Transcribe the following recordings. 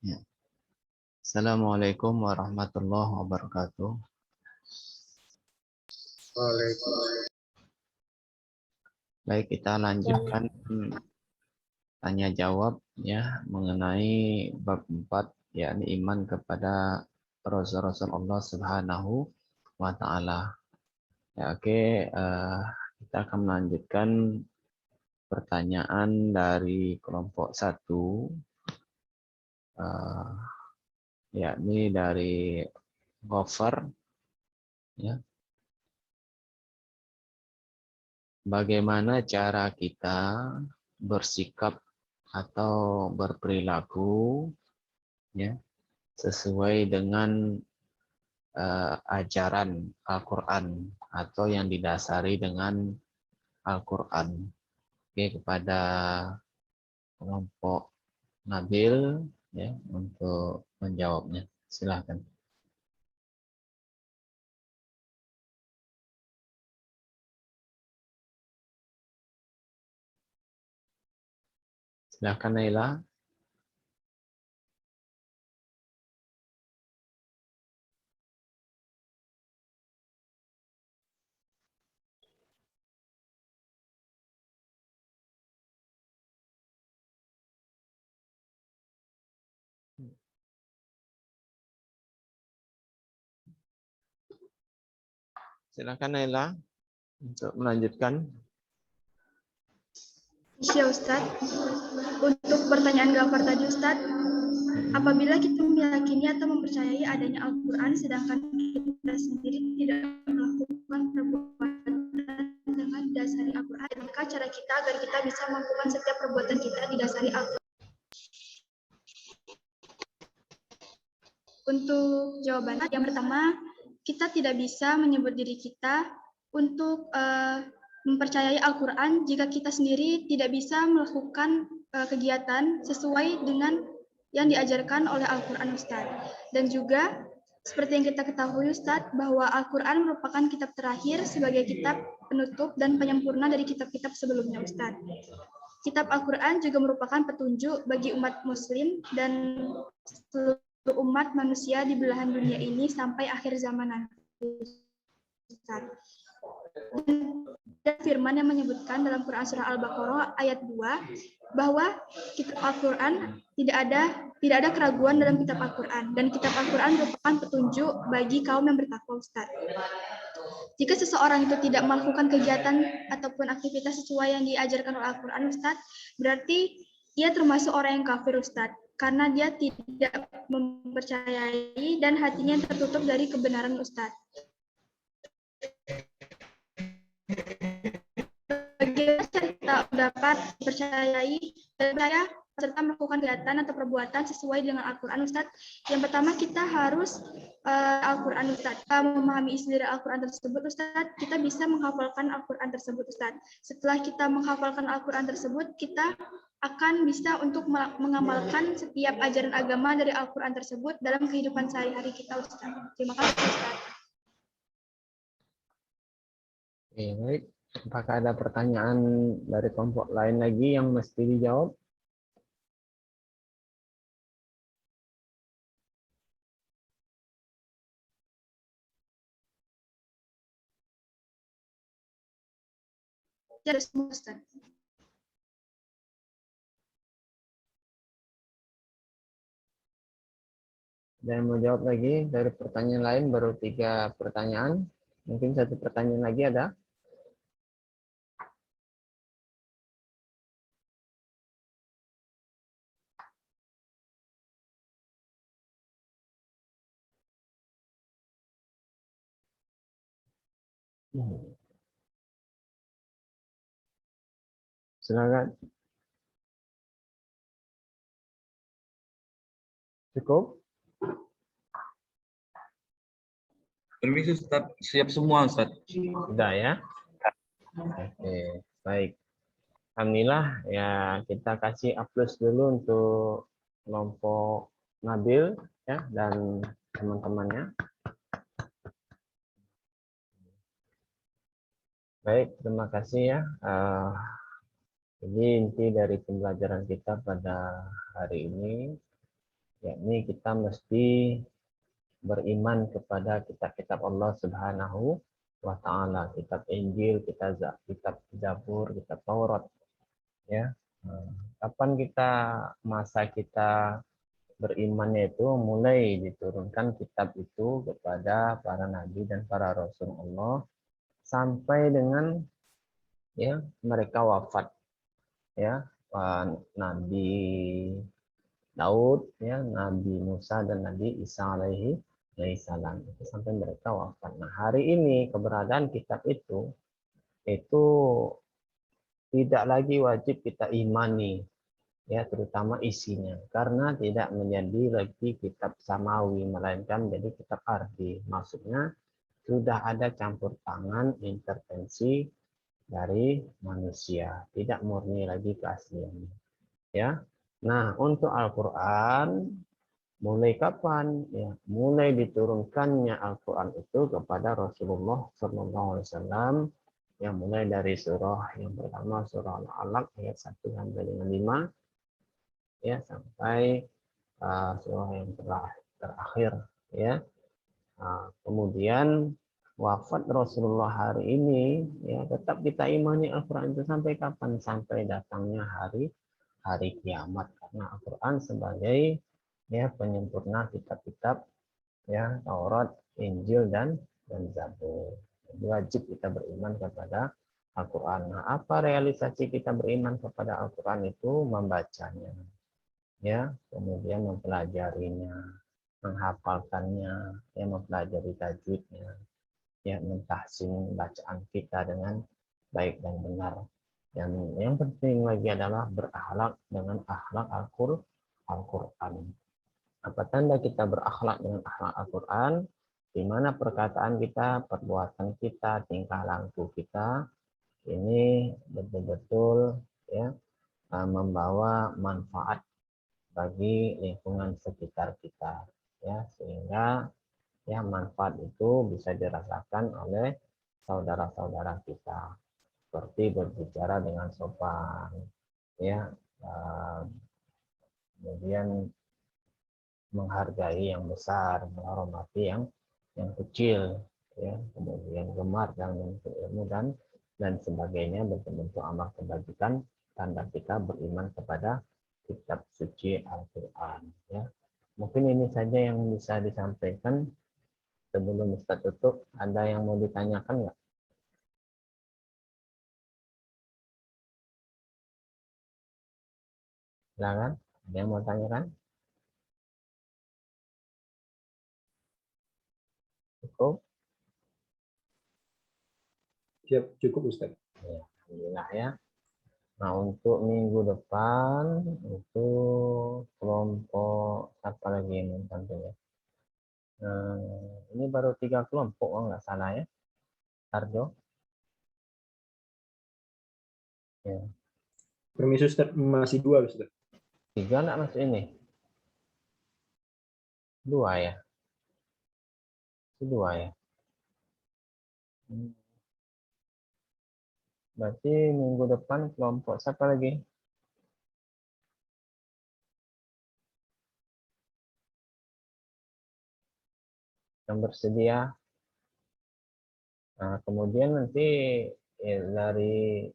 Ya. Assalamualaikum warahmatullahi wabarakatuh. Waalaikumsalam. Baik, kita lanjutkan tanya jawab ya mengenai bab 4 yakni iman kepada Rasul-Rasul Allah Subhanahu wa taala. Ya, oke, kita akan melanjutkan pertanyaan dari kelompok 1 yakni dari Gofar ya. Bagaimana cara kita bersikap atau berperilaku ya sesuai dengan ajaran Al-Quran atau yang didasari dengan Al-Quran. Oke, kepada kelompok Nabil ya untuk menjawabnya. Silahkan. Silahkan Naila. Silahkan Naila untuk melanjutkan. Ya Ustadz, untuk pertanyaan Gafar tadi Ustadz, apabila kita meyakini atau mempercayai adanya Al-Quran sedangkan kita sendiri tidak melakukan perbuatan dengan dasari Al-Quran, maka cara kita agar kita bisa melakukan setiap perbuatan kita didasari Al-Quran. Untuk jawabannya, yang pertama, kita tidak bisa menyebut diri kita untuk mempercayai Al-Quran jika kita sendiri tidak bisa melakukan kegiatan sesuai dengan yang diajarkan oleh Al-Quran Ustadz. Dan juga seperti yang kita ketahui Ustadz, bahwa Al-Quran merupakan kitab terakhir sebagai kitab penutup dan penyempurna dari kitab-kitab sebelumnya Ustadz. Kitab Al-Quran juga merupakan petunjuk bagi umat muslim dan seluruh umat manusia di belahan dunia ini sampai akhir zaman nanti. Dan firman yang menyebutkan dalam Quran surah Al-Baqarah ayat 2 bahwa kitab Al-Quran tidak ada keraguan dalam kitab Al-Quran, dan kitab Al-Quran merupakan petunjuk bagi kaum yang bertakwa Ustaz. Jika seseorang itu tidak melakukan kegiatan ataupun aktivitas sesuai yang diajarkan oleh Al-Quran Ustaz, berarti ia termasuk orang yang kafir Ustaz, karena dia tidak mempercayai dan hatinya tertutup dari kebenaran Ustaz. Bagaimana kita dapat percayai dan serta melakukan kegiatan atau perbuatan sesuai dengan Al-Quran Ustaz? Yang pertama kita harus Al-Quran Ustaz, memahami isi dari Al-Quran tersebut Ustaz, kita bisa menghafalkan Al-Quran tersebut Ustaz. Setelah kita menghafalkan Al-Quran tersebut, kita akan bisa untuk mengamalkan setiap ajaran agama dari Al-Quran tersebut dalam kehidupan sehari-hari kita Ustaz. Terima kasih Ustaz. Oke, baik. Apakah ada pertanyaan dari kelompok lain lagi yang mesti dijawab? Ya, semua Ustaz. Dan mau jawab lagi dari pertanyaan lain, baru 3 pertanyaan. Mungkin 1 pertanyaan lagi ada? Silakan. Cukup? Permisi Ustaz, siap semua Ustaz. Sudah ya? Oke, baik. Alhamdulillah ya, kita kasih aplaus dulu untuk kelompok Nabil ya dan teman-temannya. Baik, terima kasih ya. Ini inti dari pembelajaran kita pada hari ini, yakni kita mesti beriman kepada kitab-kitab Allah Subhanahu wa taala, kitab Injil, kitab Zabur, kitab Taurat, ya. Kapan masa kita berimannya itu mulai diturunkan kitab itu kepada para nabi dan para rasul Allah sampai dengan ya mereka wafat, ya. Nabi Daud, ya, Nabi Musa dan Nabi Isa alaihi salam, sampai mereka wafat. Nah, hari ini keberadaan kitab itu tidak lagi wajib kita imani, ya, terutama isinya, karena tidak menjadi lagi kitab samawi, melainkan jadi kitab ardi. Maksudnya sudah ada campur tangan intervensi dari manusia, tidak murni lagi keasliannya, ya. Nah, untuk Al-Qur'an mulai kapan? Ya, mulai diturunkannya Al-Qur'an itu kepada Rasulullah SAW, yang mulai dari surah yang pertama, surah Al-Alaq ayat 1 sampai dengan 5, ya, sampai surah yang terakhir, ya. Kemudian wafat Rasulullah hari ini, ya, tetap kita imani Al-Qur'an itu sampai kapan? Sampai datangnya hari kiamat, karena Al-Qur'an sebagai ya penyempurna kitab-kitab, ya, Taurat, Injil dan Zabur. Jadi wajib kita beriman kepada Al-Qur'an. Nah, apa realisasi kita beriman kepada Al-Qur'an itu? Membacanya, ya, kemudian mempelajarinya, menghafalkannya, ya, mempelajari tajwidnya, ya, mentahsin bacaan kita dengan baik dan benar. Yang penting lagi adalah berakhlak dengan akhlak Al-Qur'an. Apa tanda kita berakhlak dengan akhlak Al-Qur'an? Di mana perkataan kita, perbuatan kita, tingkah laku kita ini betul-betul, ya, membawa manfaat bagi lingkungan sekitar kita, ya, sehingga ya manfaat itu bisa dirasakan oleh saudara-saudara kita, seperti berbicara dengan sopan, ya, kemudian menghargai yang besar, menghormati yang kecil, ya, kemudian gemar dan menuntut ilmu dan sebagainya, bentuk-bentuk amal kebajikan tanda kita beriman kepada kitab suci Al-Qur'an, ya. Mungkin ini saja yang bisa disampaikan sebelum Ustaz tutup. Ada yang mau ditanyakan nggak? Silakan. Ada yang mau tanyakan? Cukup? Siap, cukup Ustaz. Ya, alhamdulillah, ya. Nah, untuk minggu depan itu kelompok apa lagi yang tampil, ya? Ini baru 3 kelompok, oh nggak salah, ya, Arjo. Ya. Permisi Ustaz, masih 2 Ustaz. 3 nggak masuk ini? 2 ya? 2 ya? Berarti minggu depan kelompok siapa lagi? Yang bersedia. Nah, kemudian nanti dari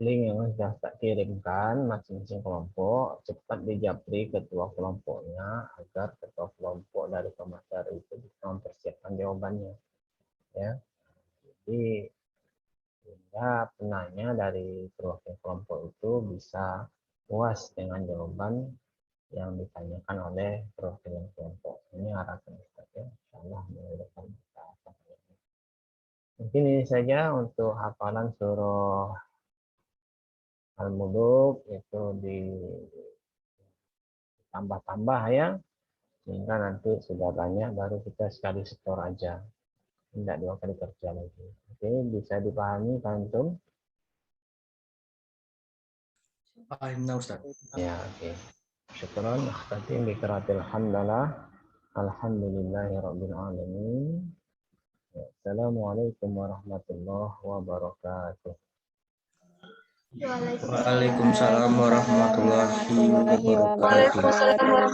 link yang sudah tak kirimkan masing-masing kelompok, cepat dijapri ketua kelompoknya agar ketua kelompok dari pemateri itu bisa mempersiapkan jawabannya, ya. Jadi sehingga penanya dari perwakilan kelompok itu bisa puas dengan jawaban yang ditanyakan oleh perwakilan kelompok. Ini harapan Ustaz, ya. Insyaallah mulai depan kita akan. Mungkin ini saja untuk hafalan surah Al-Muluk, itu ditambah-tambah, ya, sehingga nanti sudah banyak baru kita sekali setor aja, tidak 2 kali kerja lagi. Oke, bisa dipahami Pak Antum? Paham Ustaz. Ya, oke. Syukran. Akhtatim bi qiraatil hamdalah. Alhamdulillahirabbil alamin. Assalamualaikum warahmatullahi wabarakatuh. Waalaikumsalam warahmatullahi wabarakatuh.